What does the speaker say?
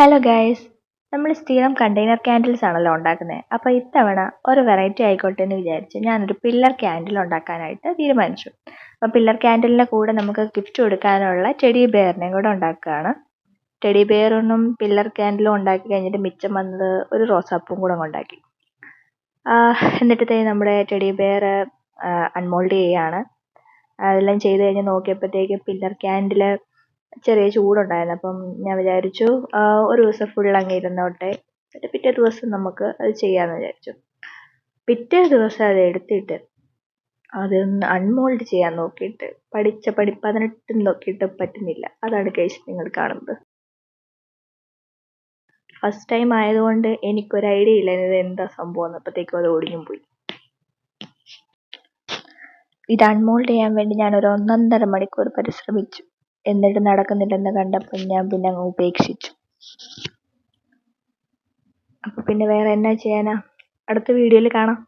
Hello guys, നമ്മൾ സ്ഥിരം container candles ആണല്ലോ ഉണ്ടാക്കുന്നത്. അപ്പോൾ ഇത്തവണ ഒരു വെറൈറ്റി ആയിക്കോട്ടെ എന്ന് വിചാരിച്ച് ഞാനൊരു പില്ലർ ക്യാൻഡിൽ ഉണ്ടാക്കാനായിട്ട് തീരുമാനിച്ചു. അപ്പോൾ പില്ലർ ക്യാൻഡിലിൻ്റെ കൂടെ നമുക്ക് ഗിഫ്റ്റ് കൊടുക്കാനുള്ള ടെഡി ബെയറിനെയും കൂടെ ഉണ്ടാക്കുകയാണ്. ടെഡി ബെയറൊന്നും പില്ലർ ക്യാൻഡിലും ഉണ്ടാക്കി കഴിഞ്ഞിട്ട് മിച്ചം വന്നത് ഒരു റോസാപ്പൂവും കൂടെ ഉണ്ടാക്കി. എന്നിട്ട് നമ്മുടെ ടെഡി ബെയർ അൺമോൾഡ് ചെയ്യുകയാണ്. അതെല്ലാം ചെയ്ത് കഴിഞ്ഞ് നോക്കിയപ്പോഴത്തേക്ക് പില്ലർ ക്യാൻഡിൽ ചെറിയ ചൂടുണ്ടായിരുന്നു. അപ്പം ഞാൻ വിചാരിച്ചു ഒരു ദിവസം ഫുൾ അങ്ങ് ഇരുന്നോട്ടെ, എന്നിട്ട് പിറ്റേ ദിവസം നമുക്ക് അത് ചെയ്യാമെന്ന് വിചാരിച്ചു. പിറ്റേ ദിവസം അത് എടുത്തിട്ട് അതൊന്ന് അൺമോൾഡ് ചെയ്യാൻ നോക്കിയിട്ട് പടി 18 നോക്കിയിട്ട് പറ്റുന്നില്ല. അതാണ് കേസ് നിങ്ങൾ കാണുന്നത്. ഫസ്റ്റ് ടൈം ആയതുകൊണ്ട് എനിക്കൊരു ഐഡിയ ഇല്ല ഇത് എന്താ സംഭവം. അപ്പോഴത്തേക്കും അത് ഒടിഞ്ഞും പോയി. ഇത് അൺമോൾഡ് ചെയ്യാൻ വേണ്ടി ഞാൻ ഒരു 1.5 മണിക്കൂർ പരിശ്രമിച്ചു. എന്നിട്ട് നടക്കുന്നില്ലെന്ന് കണ്ടപ്പോൾ ഞാൻ പിന്നെ അങ്ങ് ഉപേക്ഷിച്ചു. അപ്പോൾ പിന്നെ വേറെ എന്നാ ചെയ്യാനാ? അടുത്ത വീഡിയോയിൽ കാണാം.